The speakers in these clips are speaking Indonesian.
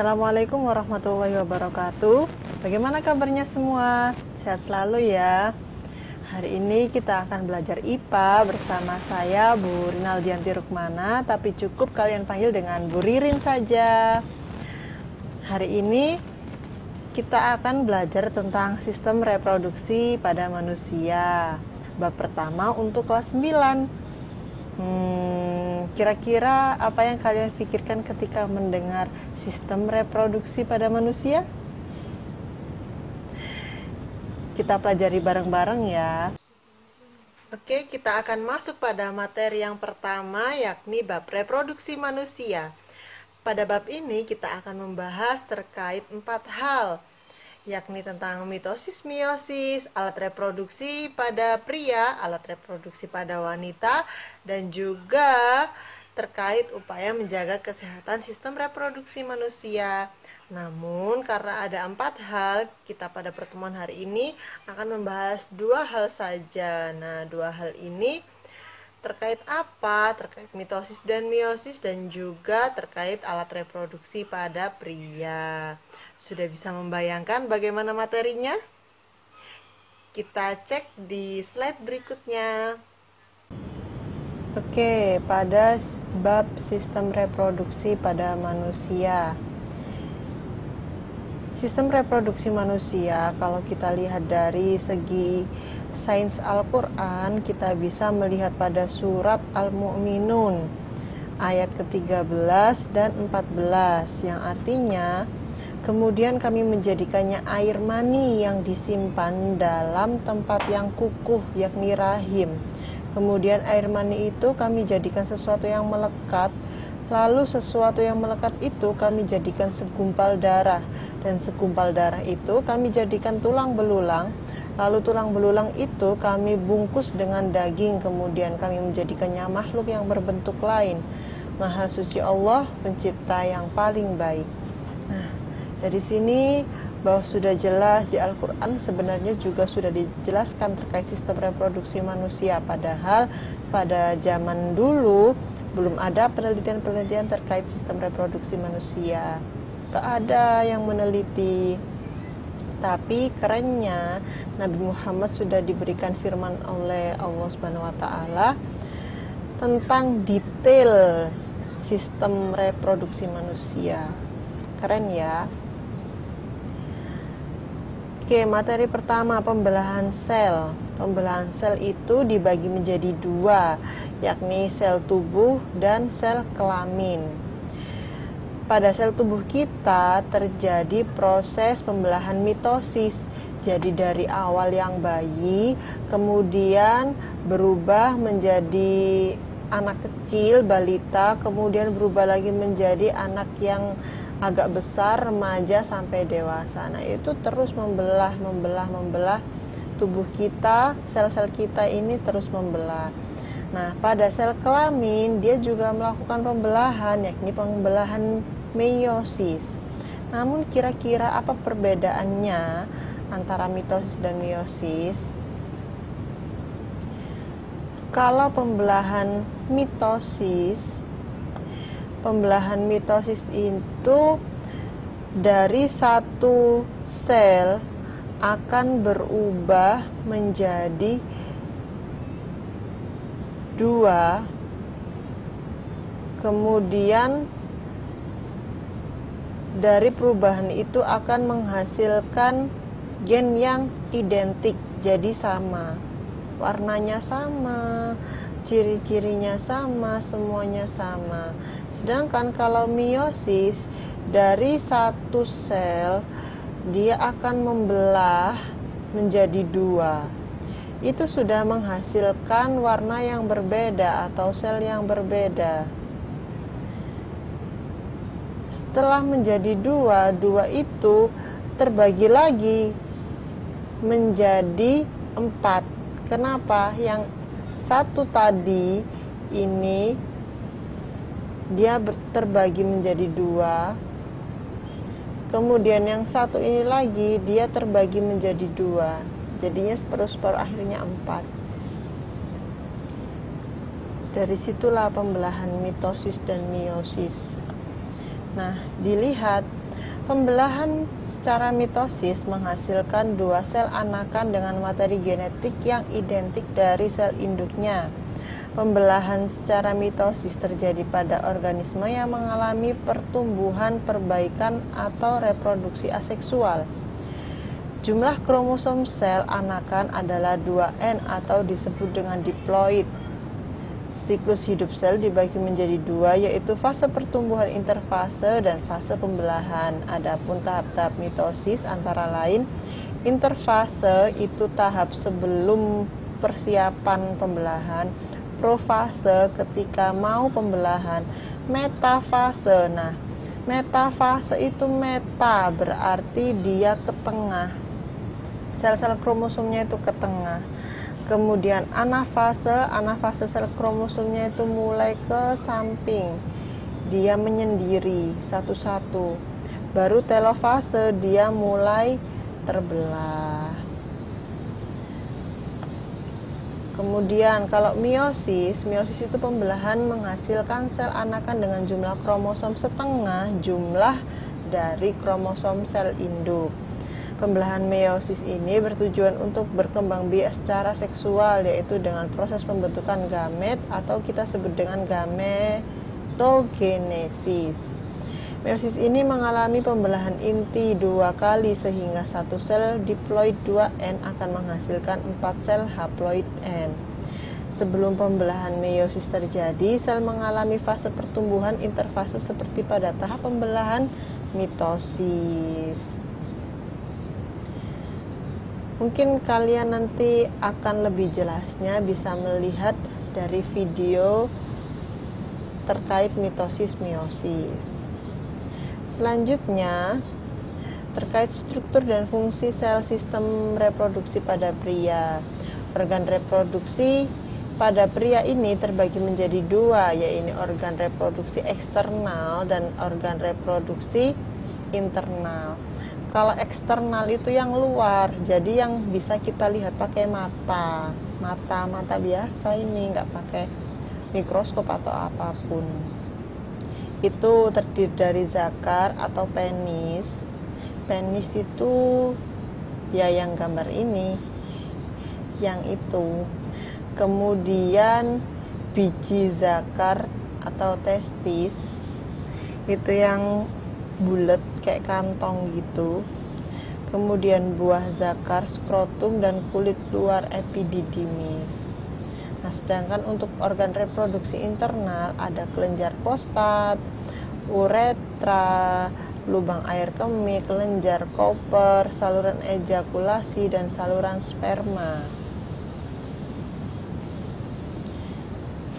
Assalamualaikum warahmatullahi wabarakatuh. Bagaimana kabarnya semua? Sehat selalu ya. Hari ini kita akan belajar IPA bersama saya Bu Rinaldianti Rukmana, tapi cukup kalian panggil dengan Bu Ririn saja. Hari ini kita akan belajar tentang sistem reproduksi pada manusia. Bab pertama untuk kelas 9. Kira-kira apa yang kalian pikirkan ketika mendengar sistem reproduksi pada manusia? Kita pelajari bareng-bareng ya. Oke, kita akan masuk pada materi yang pertama, yakni bab reproduksi manusia. Pada bab ini kita akan membahas terkait 4 hal, yakni tentang mitosis, meiosis, alat reproduksi pada pria, alat reproduksi pada wanita, dan juga terkait upaya menjaga kesehatan sistem reproduksi manusia. Namun karena ada 4 hal, kita pada pertemuan hari ini akan membahas 2 hal saja. Nah, 2 hal ini terkait apa? Terkait mitosis dan meiosis, dan juga terkait alat reproduksi pada pria. Sudah bisa membayangkan bagaimana materinya? Kita cek di slide berikutnya. Oke, pada bab sistem reproduksi pada manusia. Sistem reproduksi manusia, kalau kita lihat dari segi sains Al-Quran, kita bisa melihat pada surat Al-Mu'minun ayat ke-13 dan 14, yang artinya, kemudian kami menjadikannya air mani yang disimpan dalam tempat yang kukuh, yakni rahim. Kemudian air mani itu kami jadikan sesuatu yang melekat, lalu sesuatu yang melekat itu kami jadikan segumpal darah, dan segumpal darah itu kami jadikan tulang belulang, lalu tulang belulang itu kami bungkus dengan daging, kemudian kami menjadikannya makhluk yang berbentuk lain. Maha suci Allah, pencipta yang paling baik. Nah, dari sini bahwa sudah jelas di Al-Quran sebenarnya juga sudah dijelaskan terkait sistem reproduksi manusia, padahal pada zaman dulu belum ada penelitian-penelitian terkait sistem reproduksi manusia. Tidak ada yang meneliti. Tapi kerennya Nabi Muhammad sudah diberikan firman oleh Allah Subhanahu wa taala tentang detail sistem reproduksi manusia. Keren ya. Oke, materi pertama, pembelahan sel. Pembelahan sel itu dibagi menjadi 2, yakni sel tubuh dan sel kelamin. Pada sel tubuh kita terjadi proses pembelahan mitosis. Jadi dari awal yang bayi, kemudian berubah menjadi anak kecil, balita, kemudian berubah lagi menjadi anak yang agak besar, remaja sampai dewasa. Nah, itu terus membelah tubuh kita, sel-sel kita ini terus membelah. Nah, pada sel kelamin dia juga melakukan pembelahan, yakni pembelahan meiosis. Namun kira-kira apa perbedaannya antara mitosis dan meiosis? Kalau pembelahan mitosis itu dari satu sel akan berubah menjadi 2, kemudian dari perubahan itu akan menghasilkan gen yang identik, jadi sama, warnanya sama, ciri-cirinya sama, semuanya sama. Sedangkan kalau meiosis, dari satu sel dia akan membelah menjadi 2. Itu sudah menghasilkan warna yang berbeda atau sel yang berbeda. Setelah menjadi 2 itu terbagi lagi menjadi 4. Kenapa? Yang satu tadi ini dia terbagi menjadi 2, kemudian yang satu ini lagi dia terbagi menjadi 2, jadinya separuh-separuh, akhirnya 4. Dari situlah pembelahan mitosis dan meiosis. Nah, dilihat Pembelahan secara mitosis menghasilkan dua sel anakan dengan materi genetik yang identik dari sel induknya. Pembelahan secara mitosis terjadi pada organisme yang mengalami pertumbuhan, perbaikan, atau reproduksi aseksual. Jumlah kromosom sel anakan adalah 2N atau disebut dengan diploid. Siklus hidup sel dibagi menjadi dua, yaitu fase pertumbuhan interfase dan fase pembelahan. Adapun tahap-tahap mitosis antara lain, interfase itu tahap sebelum persiapan pembelahan, profase ketika mau pembelahan, metafase. Nah, metafase itu meta berarti dia ke tengah. Sel-sel kromosomnya itu ke tengah. Kemudian anafase sel kromosomnya itu mulai ke samping, dia menyendiri satu-satu. Baru telofase, dia mulai terbelah. Kemudian kalau meiosis itu pembelahan menghasilkan sel anakan dengan jumlah kromosom setengah jumlah dari kromosom sel induk. Pembelahan meiosis ini bertujuan untuk berkembang biak secara seksual, yaitu dengan proses pembentukan gamet atau kita sebut dengan gametogenesis. Meiosis ini mengalami pembelahan inti 2 kali sehingga satu sel diploid 2N akan menghasilkan 4 sel haploid N. Sebelum pembelahan meiosis terjadi, sel mengalami fase pertumbuhan interfase seperti pada tahap pembelahan mitosis. Mungkin kalian nanti akan lebih jelasnya bisa melihat dari video terkait mitosis meiosis. Selanjutnya, terkait struktur dan fungsi sel sistem reproduksi pada pria. Organ reproduksi pada pria ini terbagi menjadi dua, yaitu organ reproduksi eksternal dan organ reproduksi internal. Kalau eksternal itu yang luar, jadi yang bisa kita lihat pakai mata biasa ini, nggak pakai mikroskop atau apapun. Itu terdiri dari zakar atau penis. Penis itu ya yang gambar ini, yang itu. Kemudian biji zakar atau testis, itu yang bulat kayak kantong gitu. Kemudian buah zakar, skrotum, dan kulit luar epididymis. Nah, sedangkan untuk organ reproduksi internal ada kelenjar prostat, uretra, lubang air kemih, kelenjar Cooper, saluran ejakulasi, dan saluran sperma.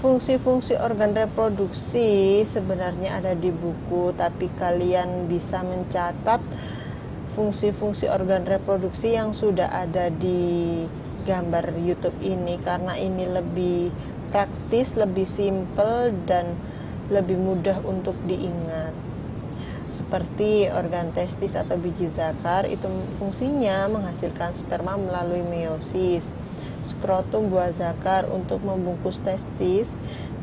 Fungsi-fungsi organ reproduksi sebenarnya ada di buku, tapi kalian bisa mencatat fungsi-fungsi organ reproduksi yang sudah ada di gambar YouTube ini, karena ini lebih praktis, lebih simpel, dan lebih mudah untuk diingat. Seperti organ testis atau biji zakar, itu fungsinya menghasilkan sperma melalui meiosis. Skrotum buah zakar untuk membungkus testis.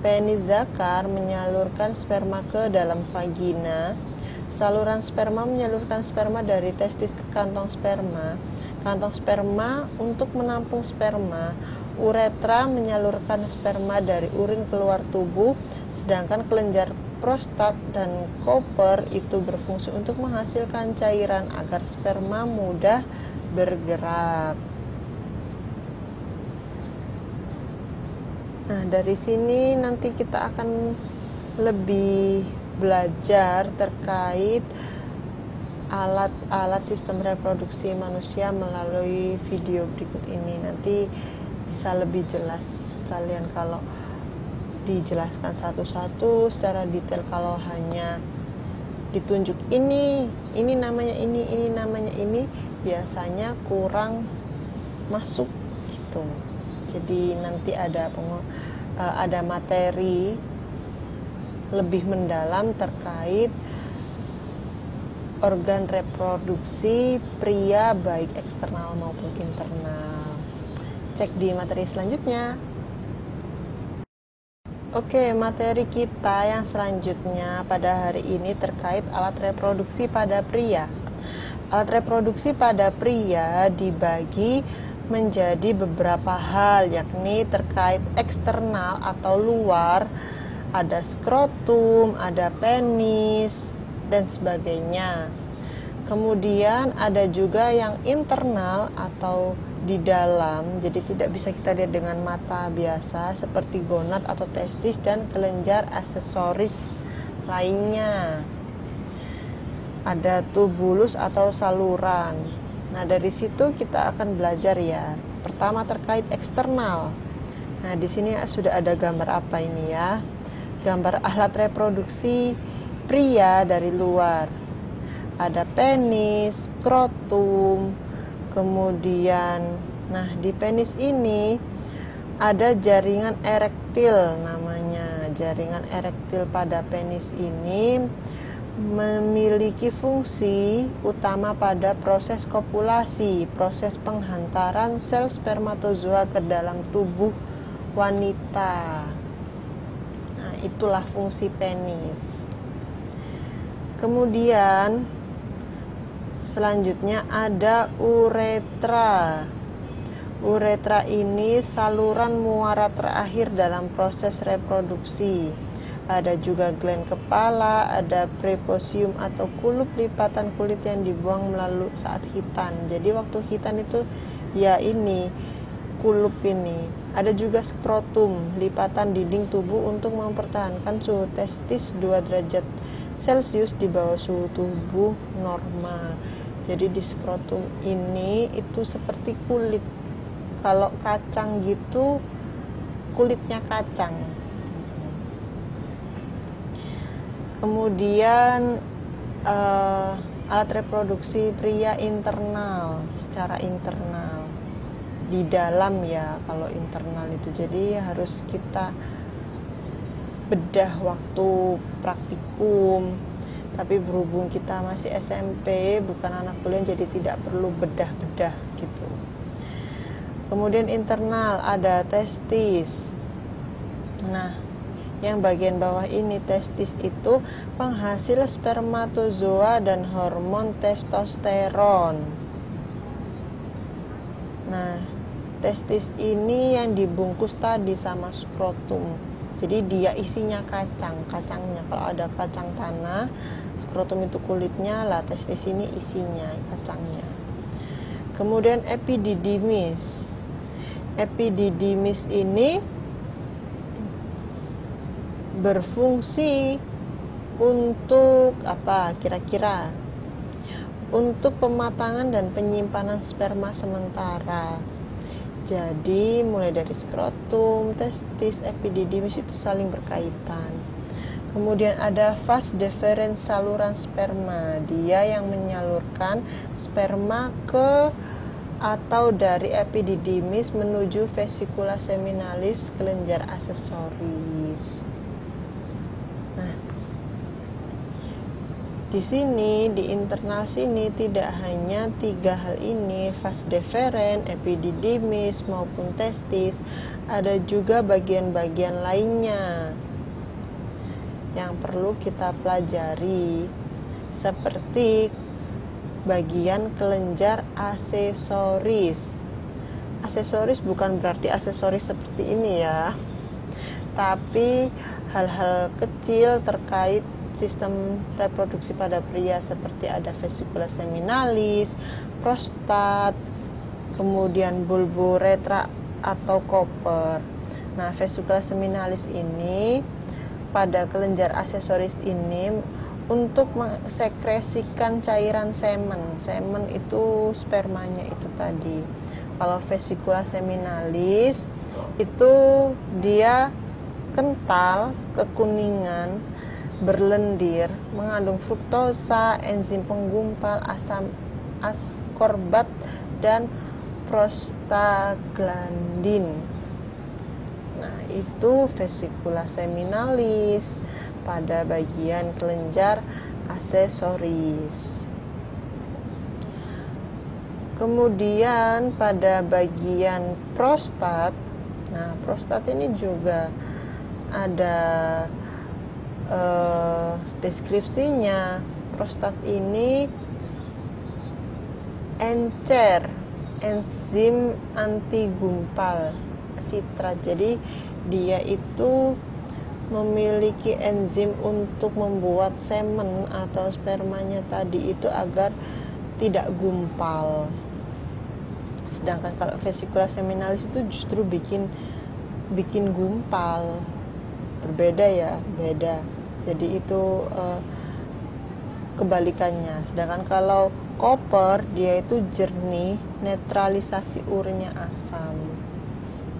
Penis zakar menyalurkan sperma ke dalam vagina. Saluran sperma menyalurkan sperma dari testis ke kantong sperma. Kantong sperma untuk menampung sperma. Uretra menyalurkan sperma dari urin keluar tubuh, sedangkan kelenjar prostat dan Cooper itu berfungsi untuk menghasilkan cairan agar sperma mudah bergerak. Nah, dari sini nanti kita akan lebih belajar terkait alat-alat sistem reproduksi manusia melalui video berikut ini. Nanti bisa lebih jelas kalian kalau dijelaskan satu-satu secara detail. Kalau hanya ditunjuk ini namanya ini namanya ini, biasanya kurang masuk gitu. Jadi nanti ada materi lebih mendalam terkait organ reproduksi pria baik eksternal maupun internal. Cek di materi selanjutnya. Oke, materi kita yang selanjutnya pada hari ini terkait alat reproduksi pada pria. Alat reproduksi pada pria dibagi menjadi beberapa hal, yakni terkait eksternal atau luar, ada skrotum, ada penis, dan sebagainya. Kemudian ada juga yang internal atau di dalam, jadi tidak bisa kita lihat dengan mata biasa seperti gonad atau testis dan kelenjar aksesoris lainnya. Ada tubulus atau saluran. Nah, dari situ kita akan belajar ya. Pertama terkait eksternal. Nah, di sini sudah ada gambar apa ini ya? Gambar alat reproduksi pria dari luar. Ada penis, skrotum, kemudian nah di penis ini ada jaringan erektil namanya. Jaringan erektil pada penis ini memiliki fungsi utama pada proses kopulasi, proses penghantaran sel spermatozoa ke dalam tubuh wanita. Nah, itulah fungsi penis. Kemudian selanjutnya ada uretra. Uretra ini saluran muara terakhir dalam proses reproduksi. Ada juga gland kepala, ada preposium atau kulup lipatan kulit yang dibuang melalui saat hitan. Jadi waktu hitan itu ya ini kulup ini. Ada juga skrotum, lipatan dinding tubuh untuk mempertahankan suhu testis 2 derajat Celcius di bawah suhu tubuh normal. Jadi di skrotum ini itu seperti kulit. Kalau kacang gitu, kulitnya kacang. Kemudian alat reproduksi pria internal, secara internal di dalam ya kalau internal itu. Jadi harus kita bedah waktu praktikum. Tapi berhubung kita masih SMP, bukan anak kuliah, jadi tidak perlu bedah-bedah gitu. Kemudian internal ada testis. Nah, yang bagian bawah ini testis itu penghasil spermatozoa dan hormon testosteron. Nah, testis ini yang dibungkus tadi sama skrotum. Jadi dia isinya kacangnya. Kalau ada kacang tanah, skrotum itu kulitnya, lah testis ini isinya kacangnya. Kemudian epididymis. Epididymis ini berfungsi untuk apa kira-kira? Untuk pematangan dan penyimpanan sperma sementara. Jadi mulai dari skrotum, testis, epididymis itu saling berkaitan. Kemudian ada vas deferens, saluran sperma. Dia yang menyalurkan sperma ke atau dari epididymis menuju vesikula seminalis, kelenjar aksesoris. Nah, di sini di internal sini tidak hanya 3 hal ini, vas deferens, epididymis maupun testis, ada juga bagian-bagian lainnya yang perlu kita pelajari seperti bagian kelenjar aksesoris. Aksesoris bukan berarti aksesoris seperti ini ya, tapi hal-hal kecil terkait sistem reproduksi pada pria seperti ada vesikula seminalis, prostat, kemudian bulboretra atau koper. Nah, vesikula seminalis ini pada kelenjar aksesoris ini untuk mensekresikan cairan semen. Semen itu spermanya itu tadi. Kalau vesikula seminalis itu dia kental, kekuningan, berlendir, mengandung fruktosa, enzim penggumpal, asam askorbat, dan prostaglandin. Nah, itu vesikula seminalis pada bagian kelenjar aksesoris. Kemudian pada bagian prostat, nah prostat ini juga ada deskripsinya. Prostat ini encer, enzim anti gumpal sitrat. Jadi dia itu memiliki enzim untuk membuat semen atau spermanya tadi itu agar tidak gumpal. Sedangkan kalau vesicula seminalis itu justru bikin gumpal. Berbeda ya, beda. Jadi itu kebalikannya. Sedangkan kalau koper dia itu jernih, netralisasi urinnya asam.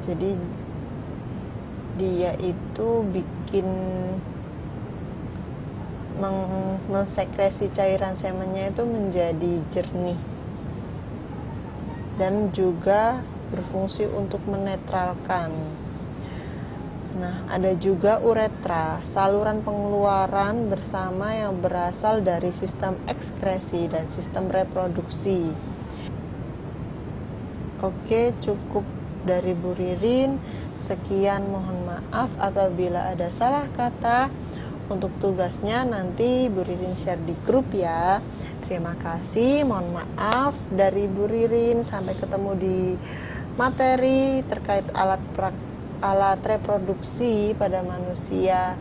Jadi dia itu bikin mensekresi cairan semennya itu menjadi jernih dan juga berfungsi untuk menetralkan. Nah, ada juga uretra, saluran pengeluaran bersama yang berasal dari sistem ekskresi dan sistem reproduksi. Oke, cukup dari Bu Ririn. Sekian, mohon maaf apabila ada salah kata. Untuk tugasnya nanti Bu Ririn share di grup ya. Terima kasih, mohon maaf dari Bu Ririn. Sampai ketemu di materi terkait alat reproduksi pada manusia,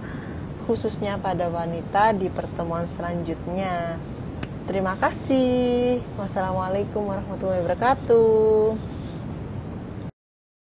khususnya pada wanita di pertemuan selanjutnya. Terima kasih. Wassalamualaikum warahmatullahi wabarakatuh.